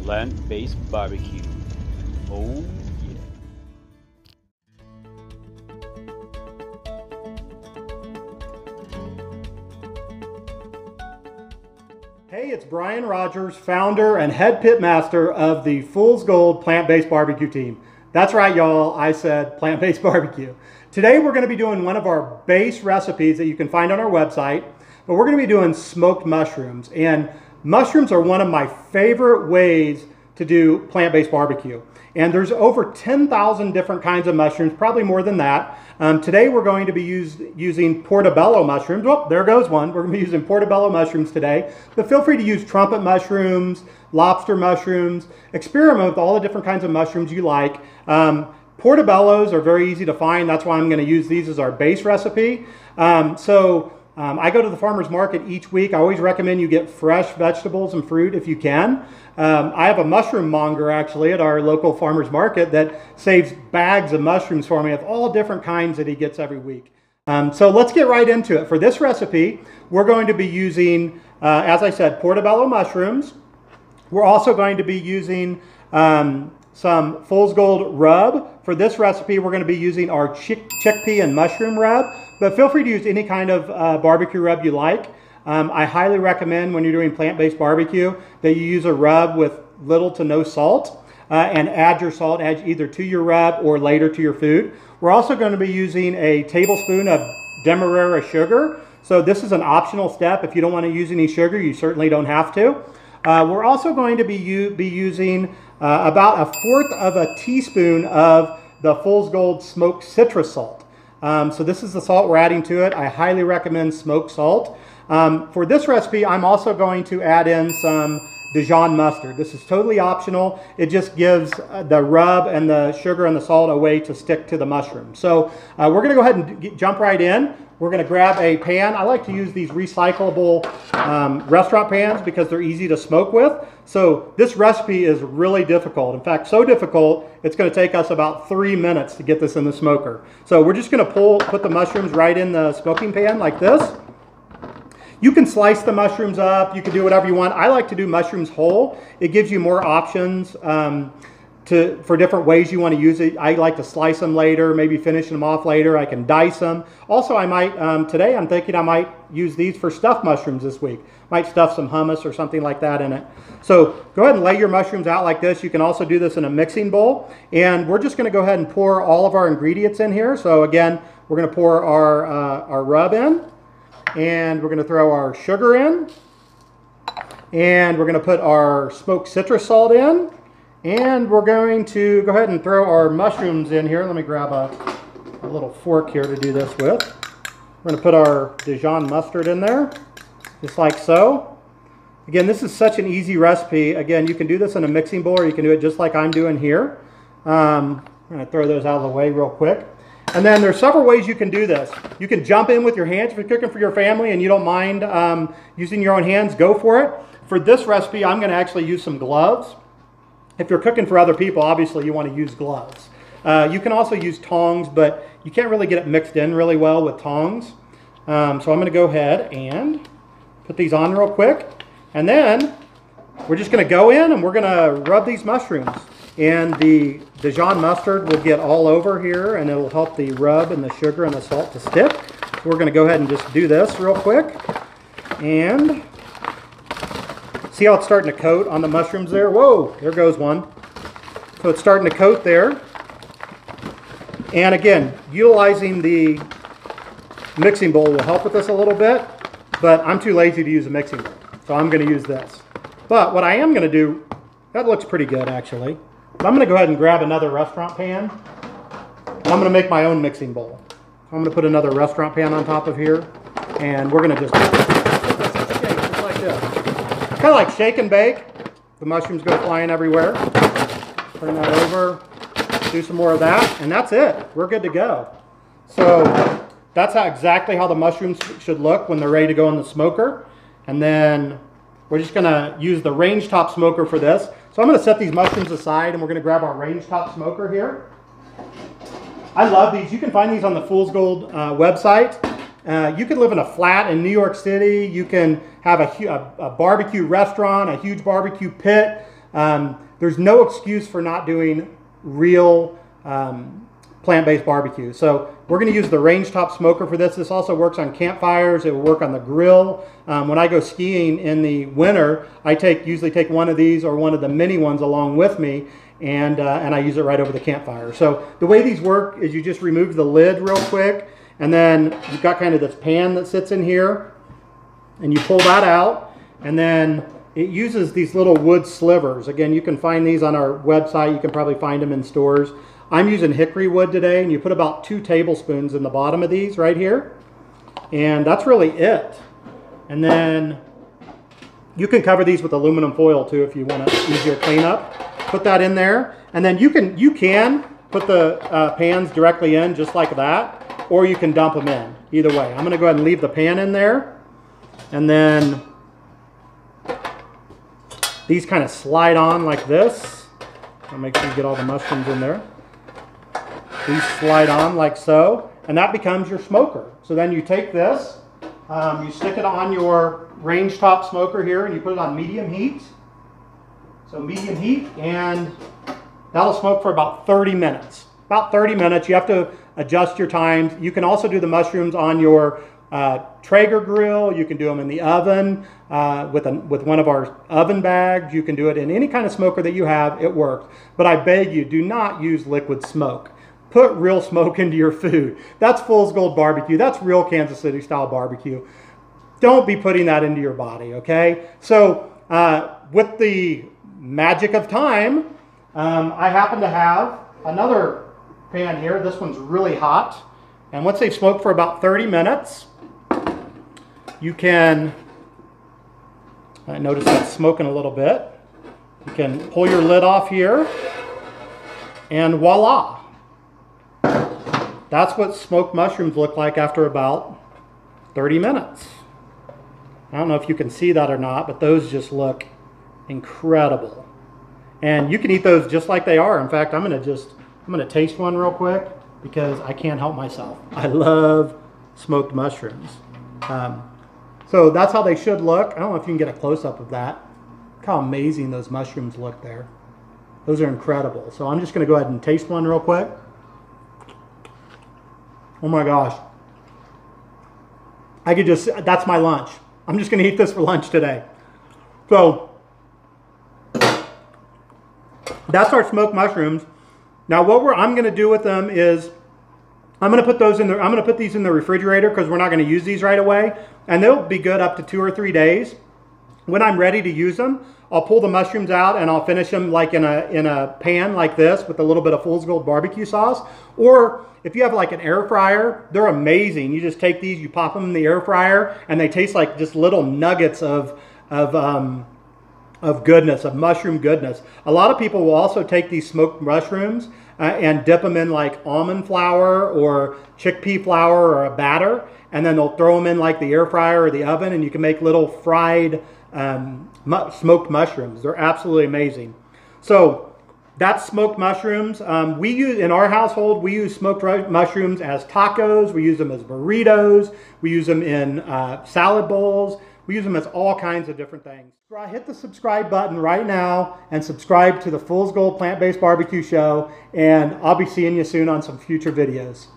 plant-based barbecue. Oh yeah. Hey, it's Brian Rogers, founder and head pit master of the Fool's Gold plant-based barbecue team. That's right, y'all. I said plant-based barbecue. Today we're going to be doing one of our base recipes that you can find on our website, but we're going to be doing smoked mushrooms. And mushrooms are one of my favorite ways to do plant-based barbecue. And there's over 10,000 different kinds of mushrooms, probably more than that. Today we're going to be using portobello mushrooms. Oh, there goes one. We're going to be using portobello mushrooms today. But feel free to use trumpet mushrooms, lobster mushrooms. Experiment with all the different kinds of mushrooms you like. Portobellos are very easy to find. That's why I'm going to use these as our base recipe. I go to the farmer's market each week. I always recommend you get fresh vegetables and fruit if you can. I have a mushroom monger actually at our local farmer's market that saves bags of mushrooms for me of all different kinds that he gets every week. So let's get right into it. For this recipe, we're going to be using, as I said, portobello mushrooms. We're also going to be using some Fool's Gold rub. For this recipe, we're going to be using our chickpea mushroom rub, but feel free to use any kind of barbecue rub you like. I highly recommend when you're doing plant-based barbecue that you use a rub with little to no salt and add your salt either to your rub or later to your food. We're also going to be using a tablespoon of Demerara sugar. So this is an optional step. If you don't want to use any sugar, you certainly don't have to. We're also going to be using about 1/4 of a teaspoon of the Fool's Gold smoked citrus salt. So this is the salt we're adding to it. I highly recommend smoked salt. For this recipe, I'm also going to add in some Difion Mustard. This is totally optional. It just gives the rub and the sugar and the salt a way to stick to the mushroom. So we're going to go ahead and jump right in. We're going to grab a pan. I like to use these recyclable restaurant pans because they're easy to smoke with. So this recipe is really difficult. In fact, so difficult, it's going to take us about 3 minutes to get this in the smoker. So we're just going to put the mushrooms right in the smoking pan like this. You can slice the mushrooms up. You can do whatever you want. I like to do mushrooms whole. It gives you more options for different ways you want to use it. I like to slice them later, maybe finish them off later. I can dice them. Also, I might, today I'm thinking I might use these for stuffed mushrooms this week. Might stuff some hummus or something like that in it. So go ahead and lay your mushrooms out like this. You can also do this in a mixing bowl. And we're just going to go ahead and pour all of our ingredients in here. So again, we're going to pour our rub in. And we're going to throw our sugar in. And we're going to put our smoked citrus salt in. And we're going to go ahead and throw our mushrooms in here. Let me grab a little fork here to do this with. We're going to put our Difion mustard in there, just like so. Again, this is such an easy recipe. Again, you can do this in a mixing bowl or you can do it just like I'm doing here. I'm going to throw those out of the way real quick. And then there's several ways you can do this. You can jump in with your hands. If you're cooking for your family and you don't mind using your own hands, go for it. For this recipe, I'm going to actually use some gloves. If you're cooking for other people, obviously you want to use gloves. You can also use tongs, but you can't really get it mixed in really well with tongs. So I'm going to go ahead and put these on real quick. And then we're just going to go in and we're going to rub these mushrooms. And the Difion mustard will get all over here and it'll help the rub and the sugar and the salt to stick. So we're going to go ahead and just do this real quick. And see how it's starting to coat on the mushrooms there? Whoa, there goes one. So it's starting to coat there. And again, utilizing the mixing bowl will help with this a little bit, but I'm too lazy to use a mixing bowl. So I'm going to use this. But what I am going to do, that looks pretty good actually. But I'm going to go ahead and grab another restaurant pan. And I'm going to make my own mixing bowl. So I'm going to put another restaurant pan on top of here. And we're going to just like this. Kind of like shake and bake. The mushrooms go flying everywhere. Turn that over. Do some more of that. And that's it. We're good to go. So that's exactly how the mushrooms should look when they're ready to go in the smoker. And then we're just going to use the range top smoker for this. So I'm going to set these mushrooms aside and we're going to grab our range top smoker here. I love these. You can find these on the Fool's Gold website. You can live in a flat in New York City. You can have a barbecue restaurant, a huge barbecue pit. there's no excuse for not doing real plant-based barbecue. So we're going to use the range top smoker for this. This also works on campfires. It will work on the grill. When I go skiing in the winter, I usually take one of these or one of the mini ones along with me, and I use it right over the campfire. So the way these work is you just remove the lid real quick, and then you've got kind of this pan that sits in here, and you pull that out, and then it uses these little wood slivers. Again, you can find these on our website. You can probably find them in stores. I'm using hickory wood today, and you put about 2 tablespoons in the bottom of these right here, and that's really it. And then you can cover these with aluminum foil too if you want to easier cleanup. Put that in there, and then you can put the pans directly in just like that, or you can dump them in. Either way, I'm going to go ahead and leave the pan in there, and then these kind of slide on like this. I'll make sure you get all the mushrooms in there. These slide on like so, and that becomes your smoker. So then you take this, you stick it on your range top smoker here, and you put it on medium heat. So medium heat, and that'll smoke for about 30 minutes. About 30 minutes. You have to adjust your times. You can also do the mushrooms on your Traeger grill. You can do them in the oven with one of our oven bags. You can do it in any kind of smoker that you have. It works. But I beg you, do not use liquid smoke. Put real smoke into your food. That's Fool's Gold barbecue. That's real Kansas City style barbecue. Don't be putting that into your body, okay? So with the magic of time, I happen to have another pan here. This one's really hot. And once they've smoked for about 30 minutes, you can, notice it's smoking a little bit. You can pull your lid off here, and voila. That's what smoked mushrooms look like after about 30 minutes. I don't know if you can see that or not, but those just look incredible. And you can eat those just like they are. In fact, I'm gonna taste one real quick because I can't help myself. I love smoked mushrooms. So that's how they should look. I don't know if you can get a close-up of that. Look how amazing those mushrooms look there. Those are incredible. So I'm just gonna go ahead and taste one real quick. Oh my gosh. That's my lunch. I'm just gonna eat this for lunch today. So that's our smoked mushrooms. Now what I'm gonna do with them is I'm gonna put these in the refrigerator because we're not gonna use these right away, and they'll be good up to 2 or 3 days. When I'm ready to use them, I'll pull the mushrooms out and I'll finish them like in a pan like this with a little bit of Fool's Gold barbecue sauce. Or if you have like an air fryer, they're amazing. You just take these, you pop them in the air fryer, and they taste like just little nuggets of goodness, of mushroom goodness. A lot of people will also take these smoked mushrooms and dip them in like almond flour or chickpea flour or a batter, and then they'll throw them in like the air fryer or the oven, and you can make little fried smoked mushrooms. They're absolutely amazing. So that's smoked mushrooms. In our household, we use smoked mushrooms as tacos. We use them as burritos. We use them in salad bowls. We use them as all kinds of different things. Hit the subscribe button right now and subscribe to the Fool's Gold Plant-Based Barbecue Show, and I'll be seeing you soon on some future videos.